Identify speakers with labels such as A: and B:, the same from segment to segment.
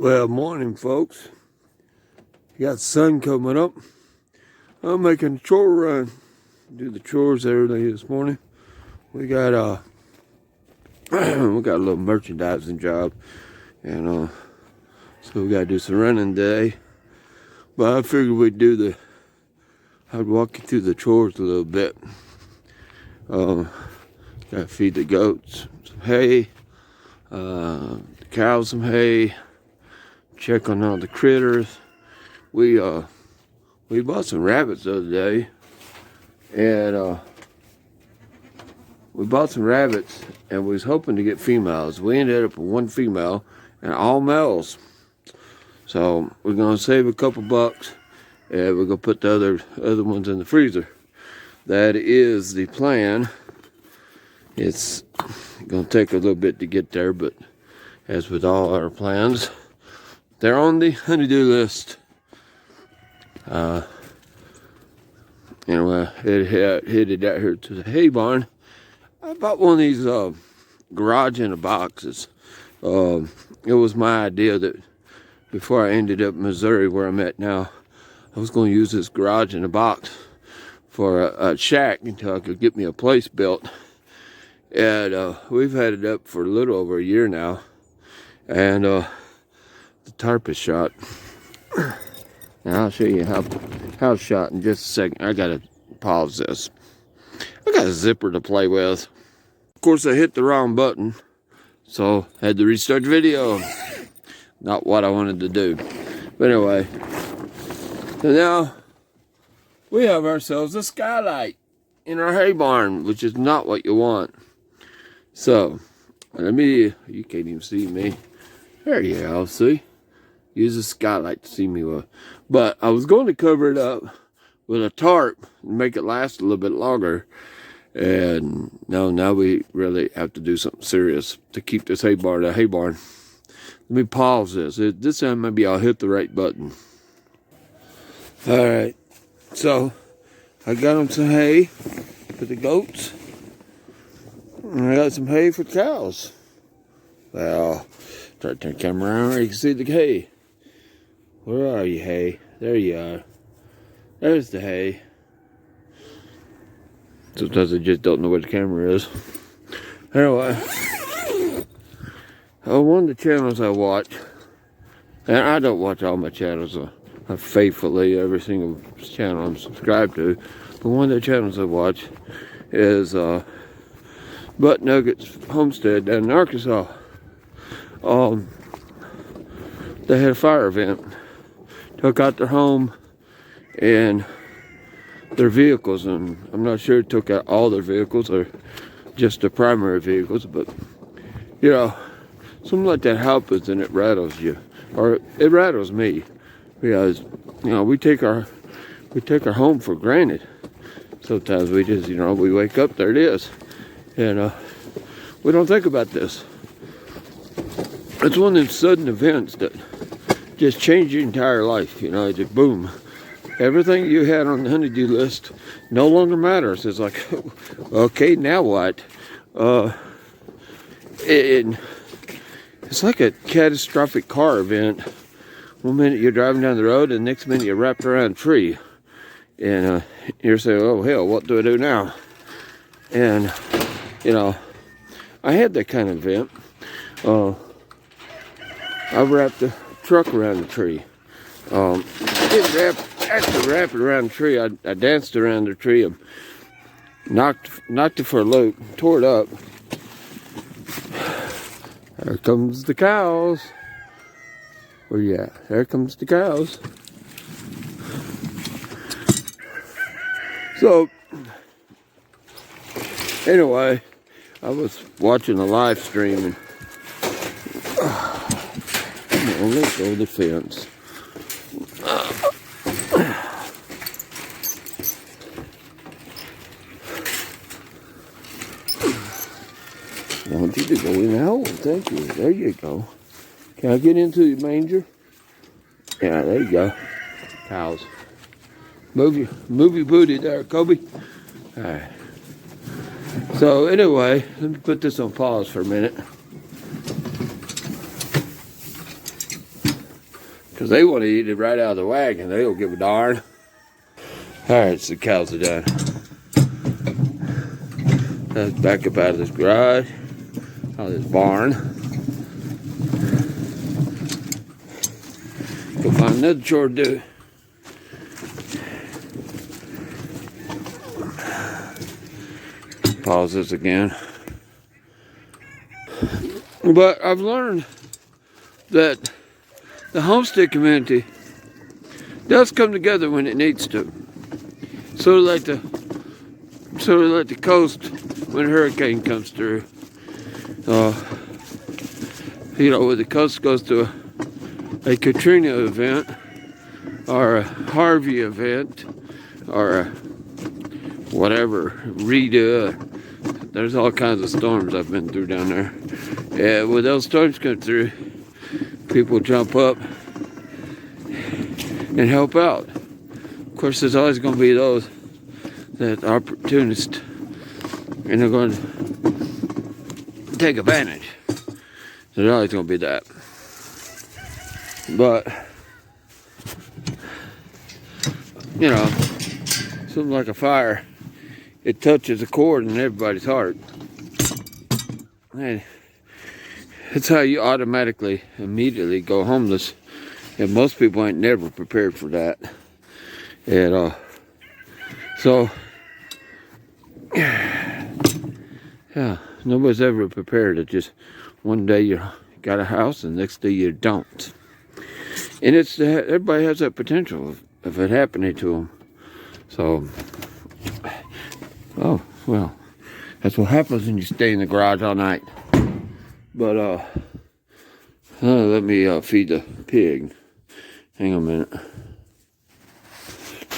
A: Well, morning, folks. You got the sun coming up. I'm making a chore run. Do the chores early this morning. We got we got a little merchandising job, and so we got to do some running today. But I figured I'd walk you through the chores a little bit. Got to feed the goats some hay, the cows some hay. Check on all the critters. We bought some rabbits the other day, and we bought some rabbits and we was hoping to get females. We ended up with one female and all males. So we're gonna save a couple bucks and we're gonna put the other ones in the freezer. That is the plan. It's gonna take a little bit to get there, but as with all our plans, they're on the honey-do list. Anyway, headed out here to the hay barn. I bought one of these garage in a boxes. It was my idea that before I ended up in Missouri, where I'm at now, I was going to use this garage in a box for a shack until I could get me a place built. And we've had it up for a little over a year now, and the tarp is shot. Now I'll show you how it's shot in just a second. I gotta pause this. I got a zipper to play with. Of course, I hit the wrong button, so I had to restart the video. Not what I wanted to do. But anyway, so now we have ourselves a skylight in our hay barn, which is not what you want. So, you can't even see me. There you go, see? Use a skylight to see me well. But I was going to cover it up with a tarp and make it last a little bit longer. And no, now we really have to do something serious to keep this hay barn a hay barn. Let me pause this. This time maybe I'll hit the right button. Alright, so I got them some hay for the goats. And I got some hay for cows. Well, try to turn the camera around where you can see the hay. Where are you, hay? There you are. There's the hay. Sometimes I just don't know where the camera is. Anyway, one of the channels I watch, and I don't watch all my channels, I faithfully every single channel I'm subscribed to, but one of the channels I watch is Butt Nuggets Homestead down in Arkansas. They had a fire event. Took out their home and their vehicles, and I'm not sure it took out all their vehicles or just the primary vehicles, but you know, something like that happens and it rattles you, or it rattles me, because you know we take our home for granted. Sometimes we just we wake up, there it is, and we don't think about this. It's one of them sudden events that just change your entire life, just boom. Everything you had on the honey-do list no longer matters. It's like, okay, now what? It's like a catastrophic car event. One minute you're driving down the road, and the next minute you're wrapped around a tree. And you're saying, oh hell, what do I do now? And, I had that kind of event. I wrapped the truck around the tree. After wrapping around the tree, I danced around the tree and knocked it for a loop, tore it up. There comes the cows. Where you at? There comes the cows. So, anyway, I was watching a live stream and let's go to the fence. I want you to go in the hole. Thank you. There you go. Can I get into the manger? Yeah, there you go. Cows. Move your booty there, Kobe. All right. So anyway, let me put this on pause for a minute. Because they want to eat it right out of the wagon. They don't give a darn. Alright, so the cows are done. Let's back up out of this garage, out of this barn. Go find another chore to do. Pause this again. But I've learned that the homestead community does come together when it needs to. Sort of like the coast when a hurricane comes through. You know, when the coast goes to a Katrina event or a Harvey event or a whatever, Rita. There's all kinds of storms I've been through down there. Yeah, when those storms come through, people jump up and help out. Of course, there's always going to be those that are opportunists, and they're going to take advantage. There's always going to be that. But, you know, something like a fire, it touches a chord in everybody's heart. And it's how you automatically, immediately go homeless. And most people ain't never prepared for that at all. So, yeah, nobody's ever prepared. It just one day you got a house and the next day you don't. And it's everybody has that potential of it happening to them. So, oh, well, that's what happens when you stay in the garage all night. But, let me feed the pig. Hang on a minute.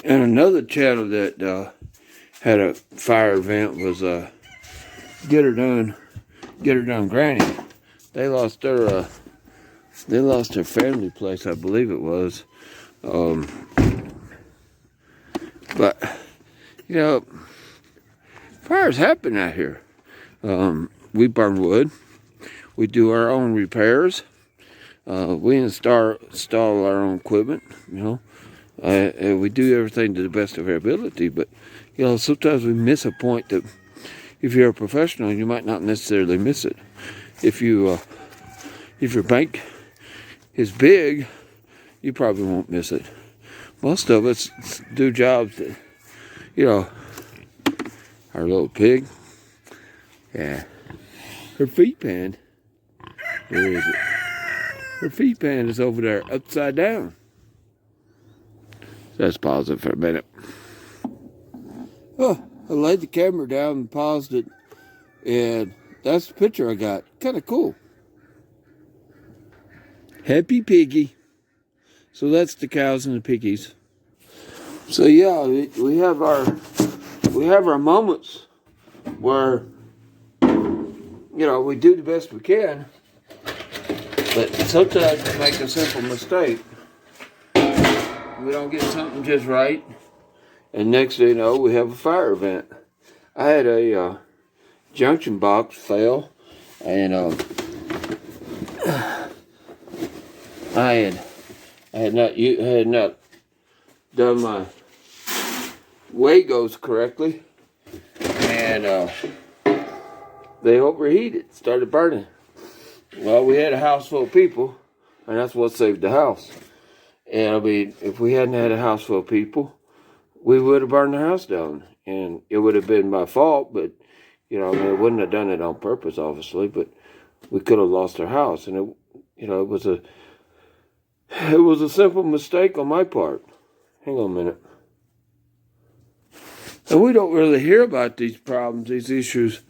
A: And another channel that had a fire event was Get Her Done Granny. They lost their family place, I believe it was. But you know, fires happen out here. We burn wood. We do our own repairs. We install our own equipment, you know. And we do everything to the best of our ability, but, you know, sometimes we miss a point that if you're a professional, you might not necessarily miss it. If your bank is big, you probably won't miss it. Most of us do jobs that, you know, our little pig, yeah, her feed pan, where is it? Her feed pan is over there, upside down. Let's pause it for a minute. Oh, I laid the camera down and paused it, and that's the picture I got. Kind of cool. Happy piggy. So that's the cows and the piggies. So yeah, we have our moments where, you know, we do the best we can, but sometimes we make a simple mistake. We don't get something just right, and next thing you know, we have a fire event. I had a junction box fail, and I had not done my Wagos correctly, and they overheated, started burning. Well, we had a house full of people, and that's what saved the house. And I mean, if we hadn't had a house full of people, we would have burned the house down. And it would have been my fault, but, you know, I mean, I wouldn't have done it on purpose, obviously, but we could have lost our house. And, it was a simple mistake on my part. Hang on a minute. And we don't really hear about these problems, these issues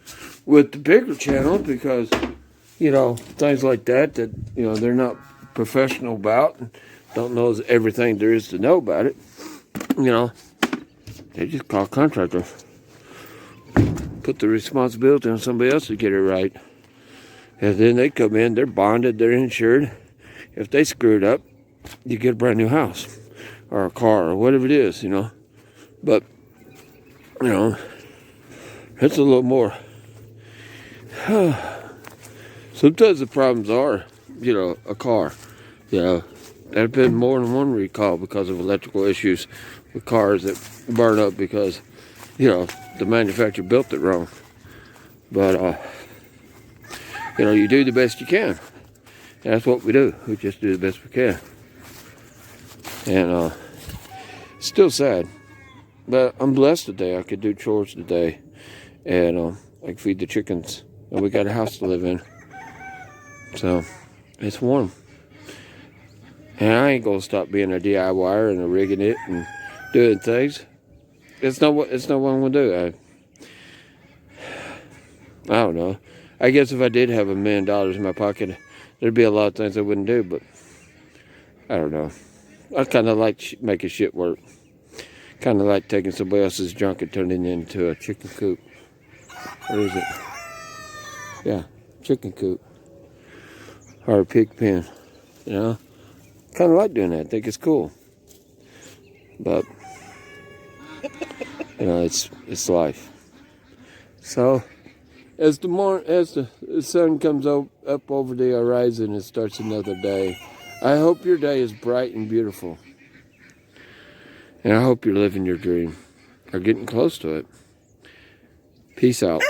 A: with the bigger channel because, you know, things like that, you know, they're not professional about and don't know everything there is to know about it. You know, they just call contractors. Put the responsibility on somebody else to get it right. And then they come in, they're bonded, they're insured. If they screw it up, you get a brand new house or a car or whatever it is, you know. But, you know, it's a little more. Sometimes the problems are, you know, a car, you know. There have been more than one recall because of electrical issues with cars that burn up because, the manufacturer built it wrong. But, you do the best you can. And that's what we do. We just do the best we can. And, still sad. But I'm blessed today. I could do chores today. And, I can feed the chickens. And we got a house to live in. So, it's warm. And I ain't gonna stop being a DIYer and rigging it and doing things. It's not what I'm gonna do. I don't know. I guess if I did have $1 million in my pocket, there'd be a lot of things I wouldn't do, but I don't know. I kind of like making shit work. Kind of like taking somebody else's junk and turning it into a chicken coop. Or is it? Yeah, chicken coop. Or a pig pen, Kind of like doing that. I think it's cool. But, it's life. So, as the sun comes up over the horizon, it starts another day. I hope your day is bright and beautiful. And I hope you're living your dream. Or getting close to it. Peace out.